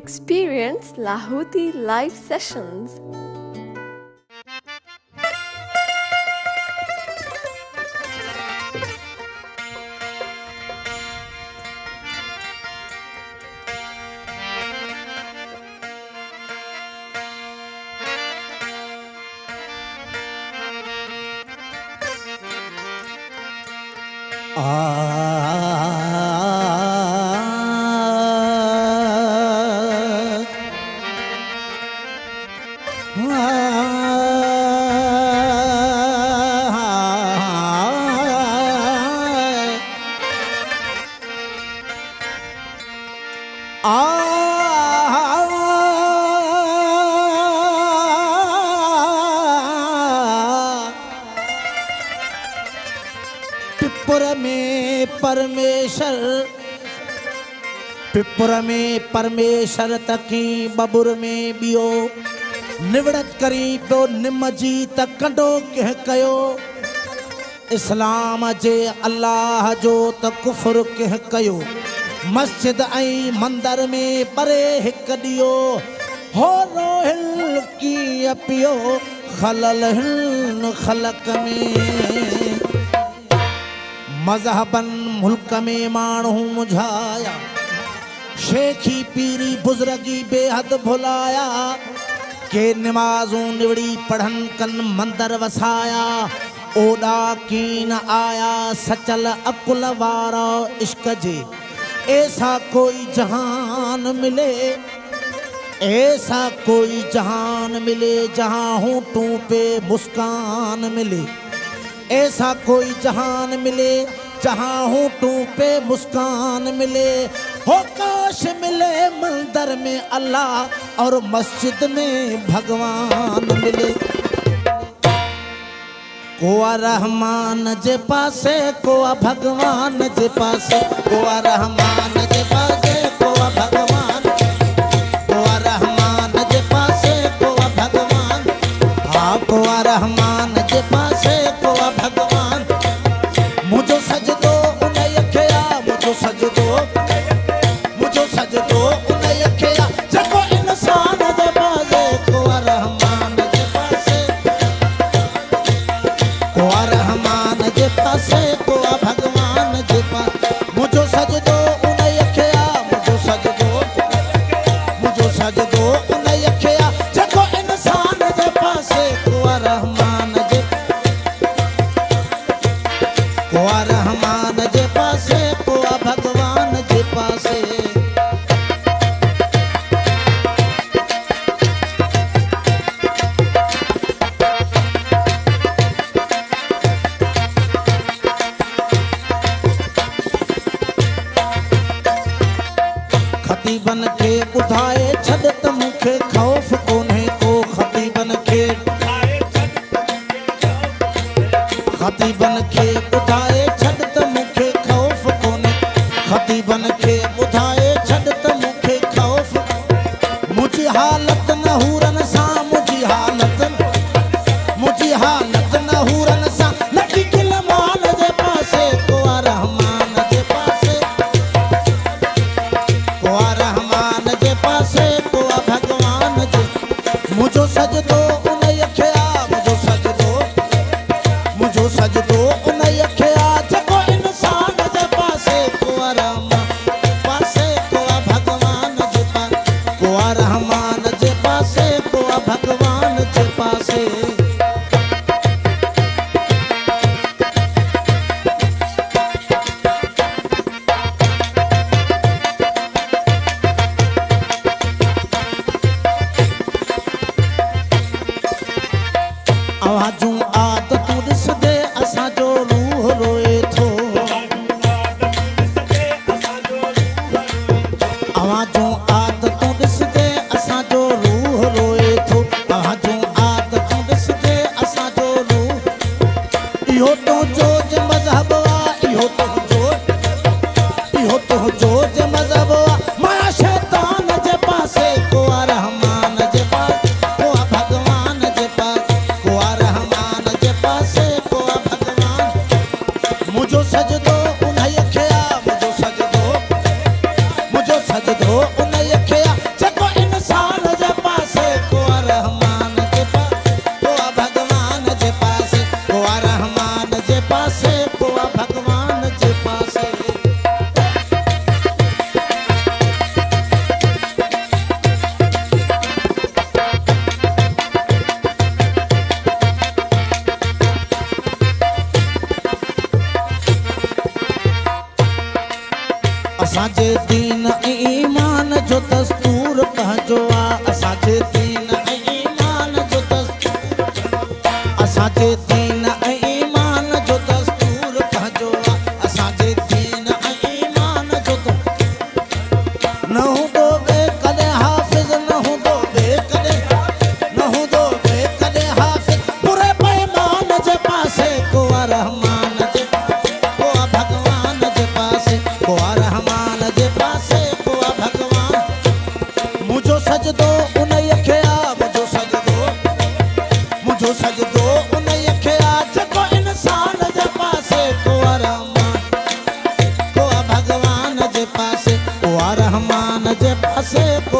Experience Lahoti live sessions. पिपुर में परमेश्वर तकी बबुर में बियो निवड़त करी पियो निम जी त कंडो कह कयो इस्लाम जे अल्लाह जो त कुफर कह कयो मस्जिद ऐं मंदर में परे हिक दियो हो रोहिल की पियो खलल हिल खलक में मजहबन मुल्क में मानू मुझाया शेखी पीरी बुजुर्गी बेहद भुलाया के नमाजों निवड़ी पढ़न कन मंदर वसाया ओडा कीन आया सचल अकुल वारा इश्क जे ऐसा कोई जहान मिले ऐसा कोई जहान मिले जहां होठों पे मुस्कान मिले ऐसा कोई जहान मिले जहां होठों पे मुस्कान मिले हो काश मिले मंदिर में अल्लाह और मस्जिद में भगवान मिले कोआ रहमान जे पासे कोआ भगवान जे पासे कोआ रहमान जे पासे कोआ भगवान कोआ रहमान जे पासे कोआ भगवान हाँ कोआ रहमान जे पासे कोआ भगवान मुझो सजदो उन्हें यखया मुझो सजदो उन्हें यखया जको इंसान दे बाजे कोआ रहमान जे पासे कोआ रहमान जे पासे कोआ भगवान जे पासे मुझो सजदो उन्हें यखया मुझो सजदो उन्हें यखया जको इंसान दे पासे कोआ रहमान जे पासे कोआ भगवान जे पासे खतीबन के ॿुधाए छॾ त मूंखे खौफ़ कोन्हे को खतीबन के ॿुधाए छॾ त मूंखे खौफ़ कोन्हे खतीबन खे ॿुधाए छॾ त मूंखे खौफ़ मुंहिंजी हालत न हूरन सां मुंहिंजी हालत न हूरन सां लॻी किल मान जे पासे कोआ रहमान जे पासे कोआ रहमान जे पासे कोआ भगवान जे मुझो सजदो उन्हें यखया मुझो सजदो उन्हें यखया जको इंसान जे पासे कोआ रहमान पासे कोआ भगवान जे पासे कोआ रहमान जे पासे कोआ भगवान जे पासे आवाजूं आदतूं ॾिस दे असांजो रूह रोए थो आवाजूं आदतूं ॾिस दे असांजो रूह रोए थो आवाजूं आदतूं ॾिस दे असांजो रूह इहो तुंहिंजो जे मज़हब आहे इहो तुंहिंजो जे मज़हब आहे माया शैतान जे पासे कोआ रहमान जे पासे कोआ भगवान जे पासे कोआ रहमान जे पासे कोआ भगवान मुझो सजदो उन्हें यखया मुझो सजदो उन्हें यखया जको असांजे दीन ऐं ईमान जो दस्तूर पंहिंजो आहे असांजे दीन ऐं ईमान जो दस्तूर असांजे दीन ऐं ईमान जो दस्तूर पंहिंजो आहे असांजे दीन ऐं ईमान जो न हूंदो ॿे कॾहिं हाफ़िज़ न हूंदो ॿे कॾहिं न हूंदो ॿे कॾहिं हाफ़िज़ बुरे पैमान जे पासे को आहे रहमान जे को आहे भॻवान जे पासे को आहे रहमान जे पासे को आहे भॻवान मुंहिंजो सजदो उन्हीअ खे आहे मुंहिंजो सजदो उन्हीअ खे आहे जेको इंसान जे पासे को आहे रहमान को आहे भॻवान जे पासे को आहे रहमान जे पासे को